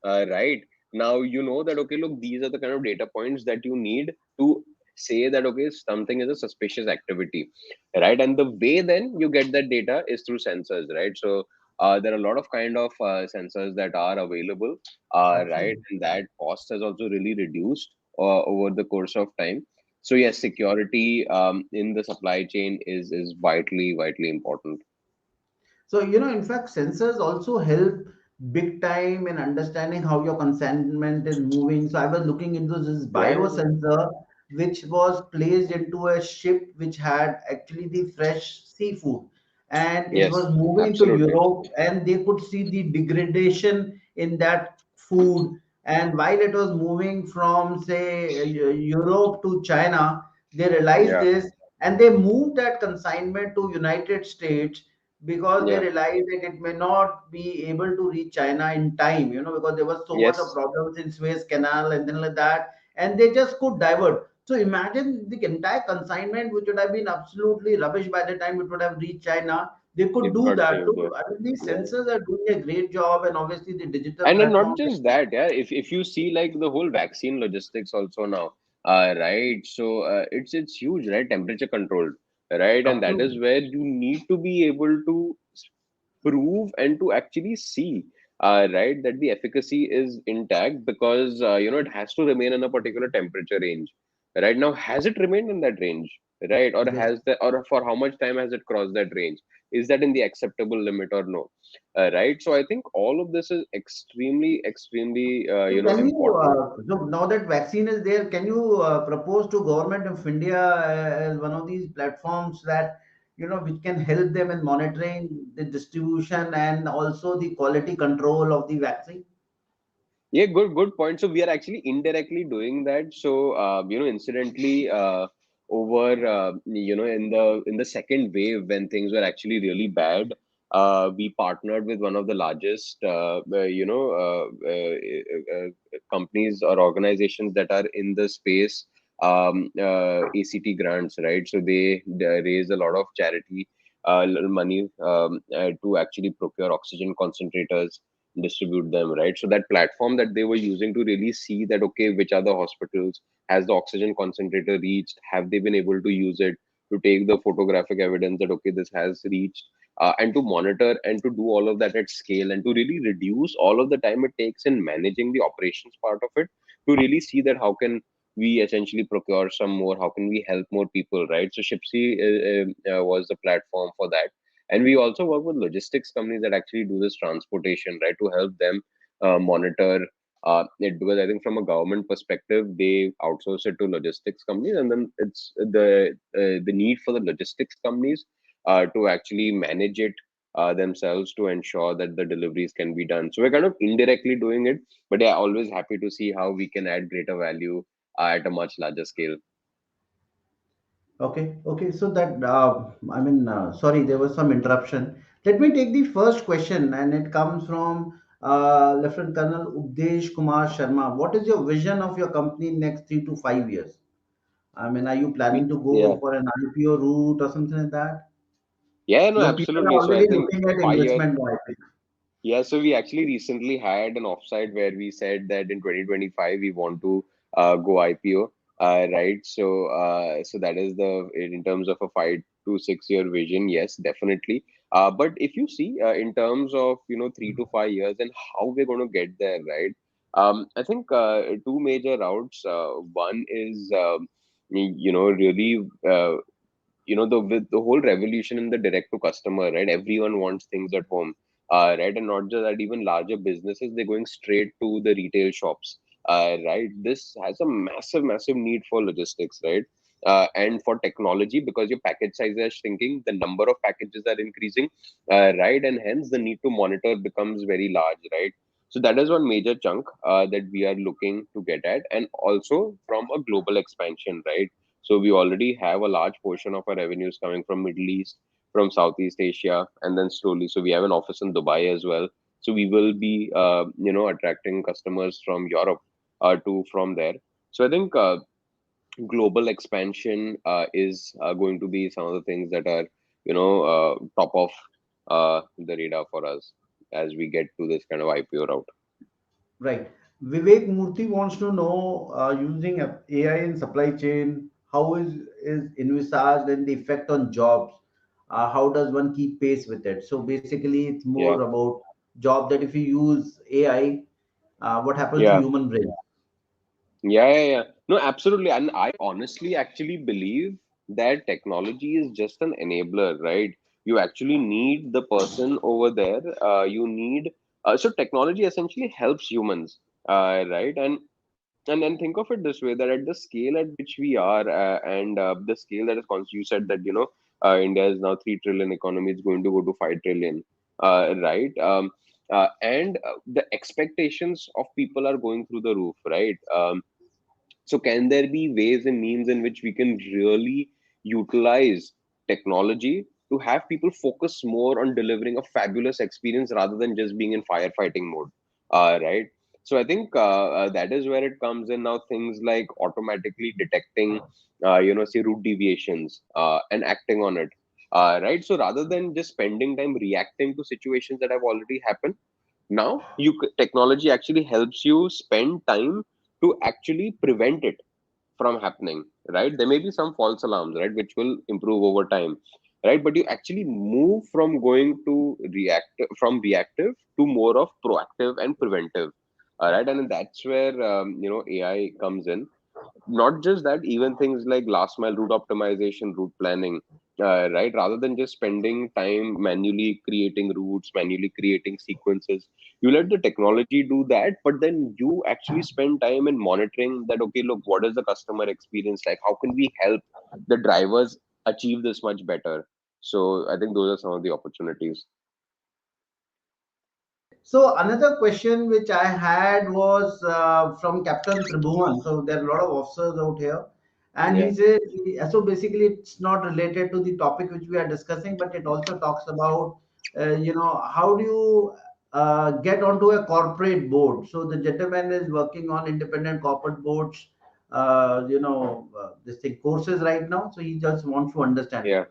right? Now you know that okay, look, these are the kind of data points that you need to say that okay, something is a suspicious activity, right? And the way then you get that data is through sensors, right? So there are a lot of kind of sensors that are available, right? Absolutely. And that cost has also really reduced over the course of time. So yes, security in the supply chain is vitally important. So, in fact, sensors also help big time in understanding how your consignment is moving. So, I was looking into this Yeah, yeah, yeah. biosensor, which was placed into a ship which had actually the fresh seafood, and it was Yes, moving to absolutely. Europe, and they could see the degradation in that food. And while it was moving from, say, Europe to China, they realized Yeah, this, and they moved that consignment to United States because they yeah. realized that it may not be able to reach China in time, because there was so much of Yes, problems in Suez Canal and then like that, and they just could divert. So imagine the entire consignment, which would have been absolutely rubbish by the time it would have reached China. They could it do got that. saved. So Yeah, I mean, these yeah. sensors are doing a great job, and obviously the digital And then not platforms. just that, yeah. If you see like the whole vaccine logistics also now, right? So it's huge, right? Temperature controlled, right? And that is Absolutely. where you need to be able to prove and to actually see, right, that the efficacy is intact because it has to remain in a particular temperature range. Right now, has it remained in that range, right? Or Yes. has the or for how much time has it crossed that range? Is that in the acceptable limit or no? Right. So I think all of this is extremely So can you, important. so now that vaccine is there, can you propose to government of India as one of these platforms that, which can help them in monitoring the distribution and also the quality control of the vaccine? Yeah, good point. So we are actually indirectly doing that. So incidentally, over in the second wave when things were actually really bad, we partnered with one of the largest companies or organizations that are in the space, ACT grants, right? So they raise a lot of charity money to actually procure oxygen concentrators, distribute them, right? So that platform that they were using to really see that okay, which are the hospitals, has the oxygen concentrator reached, have they been able to use it, to take the photographic evidence that okay, this has reached, and to monitor and to do all of that at scale, and to really reduce all of the time it takes in managing the operations part of it, to really see that how can we essentially procure some more, how can we help more people, right? So Shipsy was the platform for that. And we also work with logistics companies that actually do this transportation, right, to help them monitor Because I think from a government perspective, they outsource it to logistics companies, and then it's the need for the logistics companies to actually manage it themselves to ensure that the deliveries can be done. So we're kind of indirectly doing it, but yeah, always happy to see how we can add greater value at a much larger scale. Okay, okay. So that sorry, there was some interruption. Let me take the first question, and it comes from Lieutenant Colonel Ubdesh Kumar Sharma. What is your vision of your company in next 3 to 5 years? I mean, are you planning to go Yeah, for an IPO route or something like that? yeah, no, Your people are absolutely. So I already think looking at 5 years. investment, I think. Yeah, so we actually recently had an offsite where we said that in 2025 we want to go IPO, right? So that is in terms of a 5 to 6 year vision, yes, definitely. But if you see in terms of 3 to 5 years and how we're going to get there, right? I think two major routes. One is really the with the whole revolution in the direct to customer, right? Everyone wants things at home, right? And not just that, even larger businesses, they're going straight to the retail shops, right? This has a massive need for logistics, right? And for technology, because your package size is shrinking, the number of packages are increasing, right? And hence the need to monitor becomes very large, right? So that is one major chunk that we are looking to get at, and also from a global expansion, right? So we already have a large portion of our revenues coming from Middle East, from Southeast Asia, and then slowly. So we have an office in Dubai as well. So we will be, attracting customers from Europe to from there. So I think global expansion is going to be some of the things that are, top of the radar for us as we get to this kind of IPO route. Right. Vivek Murthy wants to know, using AI in supply chain, how is envisaged and the effect on jobs? How does one keep pace with it? So basically, it's more Yeah. about job that if you use AI, what happens to Yeah. human brain? Yeah. No, absolutely. And I honestly actually believe that technology is just an enabler, right? You actually need the person over there. You need so technology essentially helps humans, right? And then think of it this way, that at the scale at which we are, and the scale that is you said that India is now 3 trillion economy, is going to go to 5 trillion, right? And the expectations of people are going through the roof, right? So, can there be ways and means in which we can really utilize technology to have people focus more on delivering a fabulous experience rather than just being in firefighting mode? Right. So, I think that is where it comes in now. Things like automatically detecting, say route deviations and acting on it. Right. So, rather than just spending time reacting to situations that have already happened, now technology actually helps you spend time to actually prevent it from happening, right? There may be some false alarms, right, which will improve over time, right? But you actually move from going to reactive to more of proactive and preventive, all right? And that's where AI comes in. Not just that, even things like last mile route optimization, route planning, right? Rather than just spending time manually creating routes, manually creating sequences, you let the technology do that, but then you actually spend time in monitoring that. Okay, look, what is the customer experience like? How can we help the drivers achieve this much better? So I think those are some of the opportunities. So another question which I had was from Captain Tribhuvan. So there are a lot of officers out here, and Yeah, he said, so basically it's not related to the topic which we are discussing, but it also talks about, how do you get onto a corporate board? So the gentleman is working on independent corporate boards, this thing courses right now. So he just wants to understand it. yeah.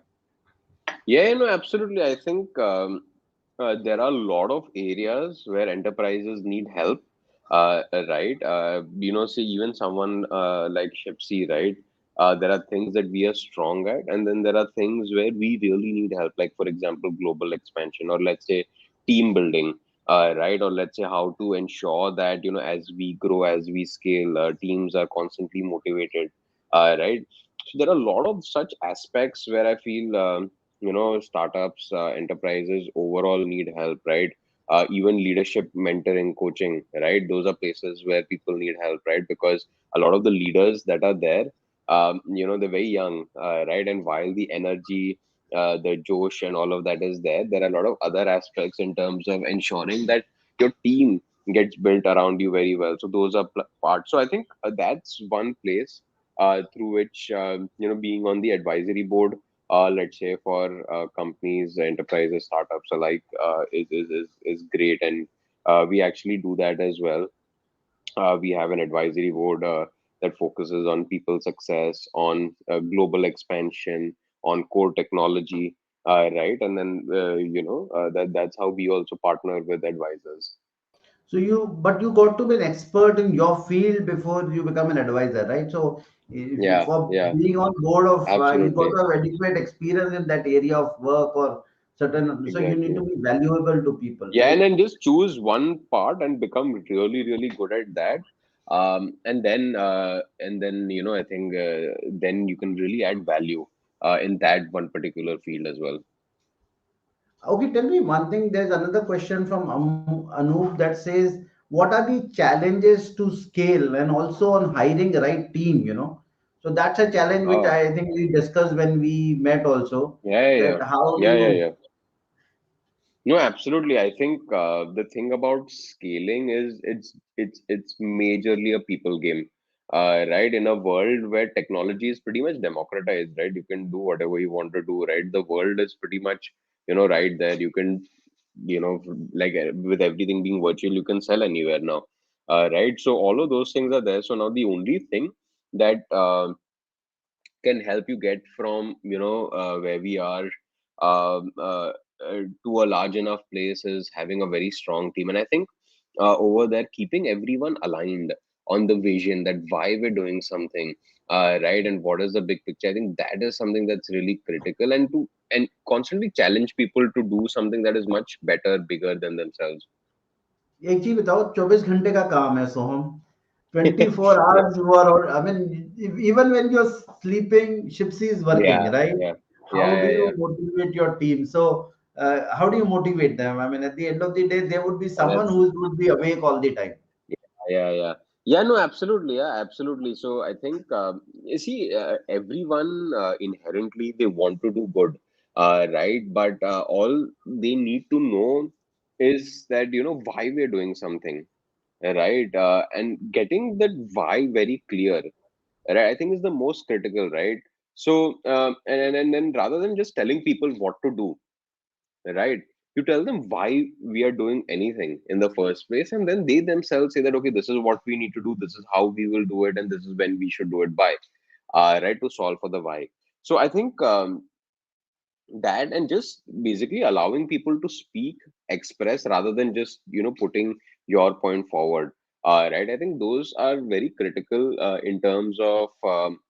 Yeah, no, absolutely. I think there are a lot of areas where enterprises need help, right? See, even someone like Shipsy, right? There are things that we are strong at, and then there are things where we really need help, like, for example, global expansion, or let's say team building, right? Or let's say how to ensure that, as we grow, as we scale, teams are constantly motivated, right? So there are a lot of such aspects where I feel. Startups, enterprises overall need help, right? even leadership mentoring coaching, right? Those are places where people need help, right? Because a lot of the leaders that are there, they're very young, right? And while the energy, the josh and all of that is there, there are a lot of other aspects in terms of ensuring that your team gets built around you very well. So those are parts. So I think that's one place through which, being on the advisory board, let's say for companies, enterprises, startups alike, is great. And we actually do that as well. We have an advisory board that focuses on people success, on global expansion, on core technology, right? And then that's how we also partner with advisors. But you got to be an expert in your field before you become an advisor, right? So, Yeah, for yeah, being on board of, you got absolutely, to have adequate experience in that area of work or certain. So you need to exactly. be valuable to people, Yeah, and right? then just choose one part and become really, really good at that. And then I think then you can really add value in that one particular field as well. Okay, tell me one thing. There's another question from Anup that says, "What are the challenges to scale and also on hiring the right team?" So that's a challenge which Oh, I think we discussed when we met also. yeah, yeah, That how do yeah, yeah, you yeah. No, absolutely. I think the thing about scaling is it's majorly a people game, right? In a world where technology is pretty much democratized, right? You can do whatever you want to do, right? The world is pretty much, right there. You can, like with everything being virtual, you can sell anywhere now, right? So all of those things are there. So now the only thing that can help you get from where we are um, uh, to a large enough place is having a very strong team. And I think over there, keeping everyone aligned on the vision, that why we're doing something, right, and what is the big picture. I think that is something that's really critical, and constantly challenge people to do something that is much better, bigger than themselves. एक चीज बताओ 24 घंटे का काम है सोहम 24 hours you are I mean even when you're sleeping Shipsy is working Yeah, right yeah, how yeah, do yeah, you yeah. motivate your team so how do you motivate them I mean at the end of the day there would be someone That's who would be awake all the time. Yeah, yeah, yeah. No, absolutely, yeah, absolutely. So I think you see, everyone inherently they want to do good, right? But all they need to know is that why we're doing something, right? And getting that why very clear, right? I think is the most critical, right? So and then rather than just telling people what to do, right, you tell them why we are doing anything in the first place, and then they themselves say that okay, this is what we need to do, this is how we will do it, and this is when we should do it by, right, to solve for the why. So I think that, and just basically allowing people to speak, express, rather than just putting your point forward, right. I think those are very critical in terms of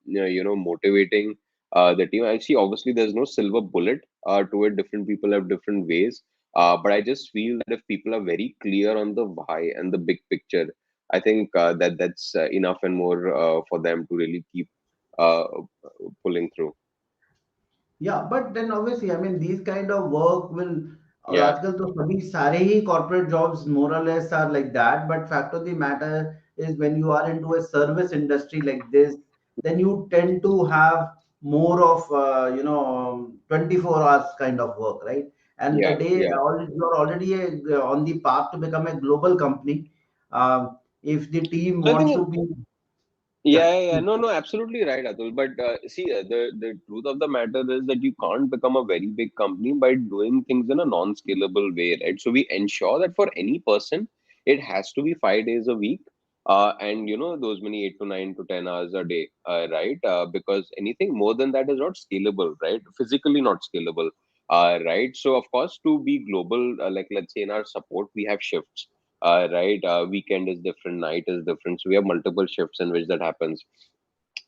motivating the team. I see, obviously there's no silver bullet to it, different people have different ways, but I just feel that if people are very clear on the why and the big picture, I think that's enough and more for them to really keep uh, pulling through. Yeah, but then obviously, I mean, these kind of work will, और Yeah, आजकल तो सभी सारे ही corporate jobs more or less are like that. But fact of the matter is when you are into a service industry like this, then you tend to have more of 24 hours kind of work, right? And the yeah, day yeah. you're already on the path to become a global company. If the team So I wants think to be, yeah, Yeah, yeah, yeah. No, no, absolutely right, Atul. But see, the truth of the matter is that you can't become a very big company by doing things in a non-scalable way, right? So we ensure that for any person, it has to be 5 days a week, and those many 8 to 9 to 10 hours a day, right? Because anything more than that is not scalable, right? Physically not scalable, right? So of course, to be global, like let's say in our support, we have shifts, right? Weekend is different, night is different. So we have multiple shifts in which that happens.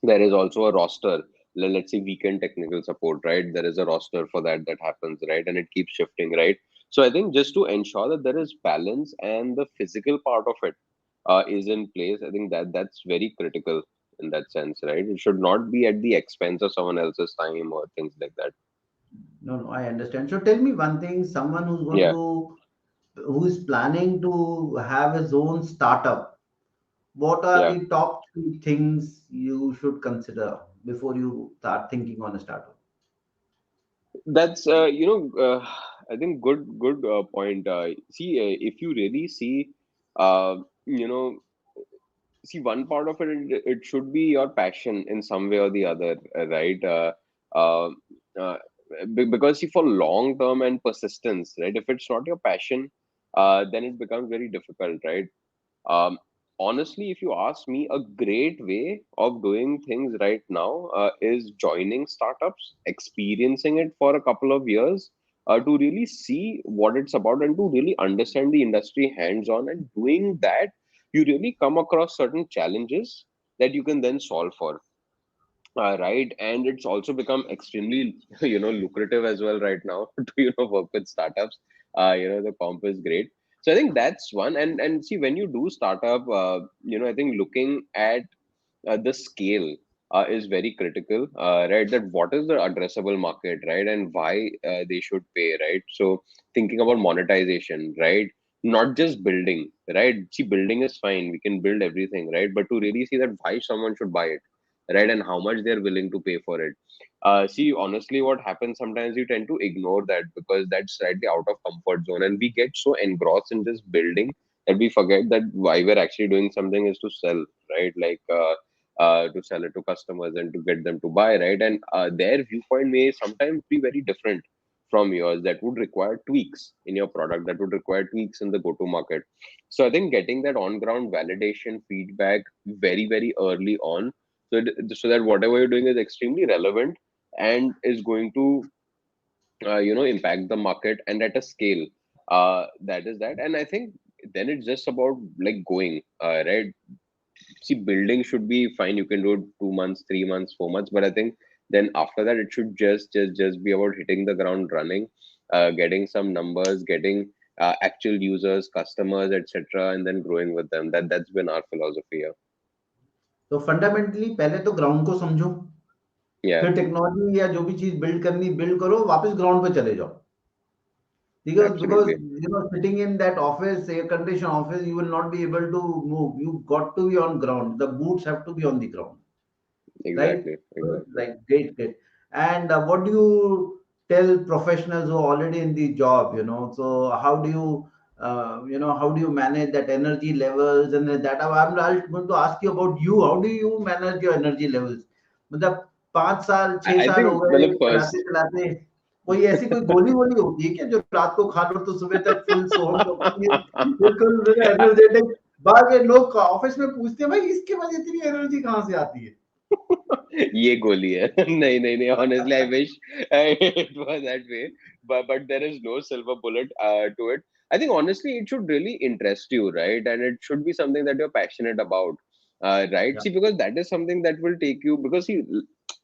There is also a roster. Let's say weekend technical support, right? There is a roster for that happens, right? And it keeps shifting, right? So I think just to ensure that there is balance and the physical part of it is in place, I think that's very critical in that sense, right? It should not be at the expense of someone else's time or things like that. no, no, I understand. So tell me one thing, someone who's going Yeah. to who is planning to have his own startup, what are Yeah, the top three things you should consider before you start thinking on a startup? that's I think good point. See, if you really see, uh, you know, see one part of it should be your passion in some way or the other, right? Uh, uh, because see, for long term and persistence, right? If it's not your passion, then it becomes very difficult, right? Um, Honestly, if you ask me, a great way of doing things right now is joining startups, experiencing it for a couple of years to really see what it's about and to really understand the industry hands on. And doing that, you really come across certain challenges that you can then solve for. Right, and it's also become extremely, lucrative as well right now to work with startups. The comp is great. So I think that's one. And see, when you do startup, I think looking at the scale is very critical, right? That what is the addressable market, right, and why they should pay, right? So thinking about monetization, right? Not just building, right? See, building is fine, we can build everything, right? But to really see that why someone should buy it, right, and how much they're willing to pay for it. See, honestly, what happens sometimes you tend to ignore that because that's slightly out of comfort zone, and we get so engrossed in just building that we forget that why we're actually doing something is to sell, right? Like to sell it to customers and to get them to buy, right? And their viewpoint may sometimes be very different from yours. That would require tweaks in your product, that would require tweaks in the go to market. So I think getting that on ground validation feedback very, very early on, so that whatever you're doing is extremely relevant and is going to impact the market and at a scale that is that. And I think then it's just about like going, right? See, building should be fine. You can do it 2 months, 3 months, 4 months, but I think then after that, it should just be about hitting the ground running, getting some numbers, getting actual users, customers, etc., and then growing with them. That's been our philosophy here. तो fundamentally पहले तो ground को समझो, Yeah, फिर technology या जो भी चीज बिल्ड करनी बिल्ड करो, वापस ग्राउंड पे चले जाओ. Because absolutely, sitting in that office, air conditioned office, you will not be able to move. You got to be on ground. The boots have to be on the ground, right? exactly, Good, exactly. right, great, great. And what do you tell professionals who are already in the job? So how do you, how do you manage that energy levels and that? I'm going to ask you about you. How do you manage your energy levels? मतलब 5 साल I, 6 साल हो think, गए well, चलाते first, चलाते, कोई ऐसी कोई गोली वोली होती है क्या जो रात को खा लो तो सुबह तक फुल सोहम चौकसी बिल्कुल एनर्जेटिक. बाद में लोग ऑफिस में पूछते हैं भाई इसके बाद इतनी एनर्जी कहाँ से आती है. ये गोली है. नहीं नहीं नहीं, honestly I wish it was that way, but there is no silver bullet to it. I think honestly it should really interest you, right, and it should be something that you're passionate about, right? Yeah, See, because that is something that will take you, because see,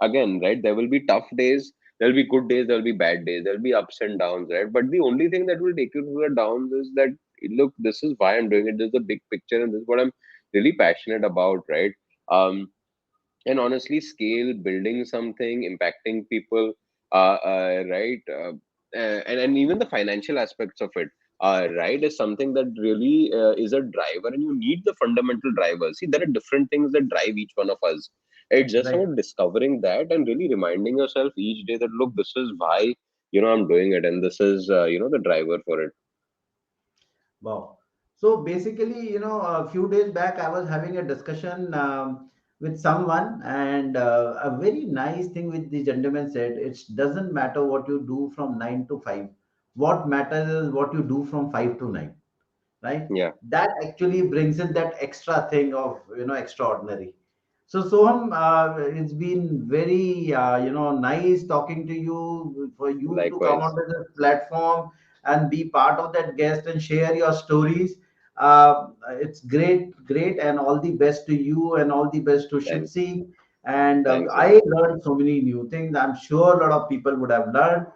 again, right, there will be tough days, there'll be good days, there'll be bad days, there'll be ups and downs, right? But the only thing that will take you through the downs is that, look, this is why I'm doing it, this is the big picture, and this is what I'm really passionate about, right? And honestly, scale, building something, impacting people, right, and even the financial aspects of it, right, is something that really is a driver, and you need the fundamental drivers. See, there are different things that drive each one of us. It's just right. about discovering that and really reminding yourself each day that, look, this is why I'm doing it, and this is the driver for it. Wow. So basically, a few days back, I was having a discussion with someone, and a very nice thing which the gentleman said: it doesn't matter what you do from 9 to 5. What matters is what you do from 5 to 9, right? Yeah, That actually brings in that extra thing of extraordinary. So Soham, it's been very nice talking to you, for you to come likewise. onto this platform and be part of that guest and share your stories. It's great, great, and all the best to you and all the best to Thanks. Shipsy. And Thanks a lot. I learned so many new things. I'm sure a lot of people would have learned.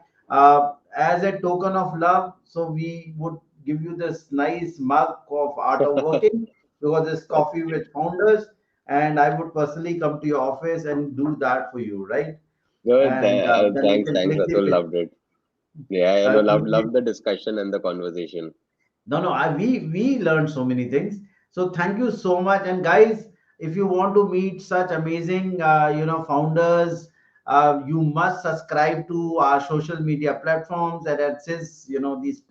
As a token of love, so we would give you this nice mug of Art of Working, because it's coffee with founders, and I would personally come to your office and do that for you, right? Good. And then we Thanks, can thanks, click the Atul. Loved it. Yeah, click love the discussion and the conversation. No, no, we learned so many things. So thank you so much. And guys, if you want to meet such amazing, founders, you must subscribe to our social media platforms. And it says, this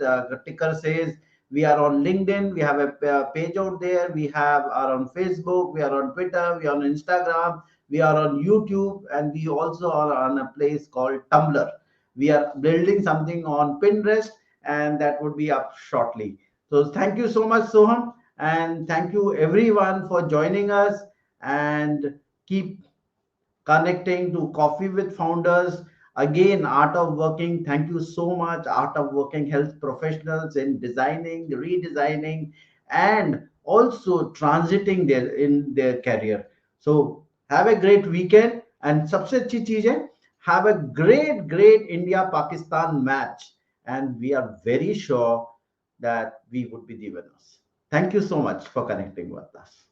ticker says we are on LinkedIn. We have a page out there. We are on Facebook. We are on Twitter. We are on Instagram. We are on YouTube, and we also are on a place called Tumblr. We are building something on Pinterest, and that would be up shortly. So thank you so much, Soham, and thank you everyone for joining us. And keep connecting to Coffee with Founders. Again, Art of Working. Thank you so much, Art of Working health professionals in designing, redesigning, and also transiting in their career. So have a great weekend, and सबसे अच्छी चीज है, have a great India Pakistan match, and we are very sure that we would be the winners. Thank you so much for connecting with us.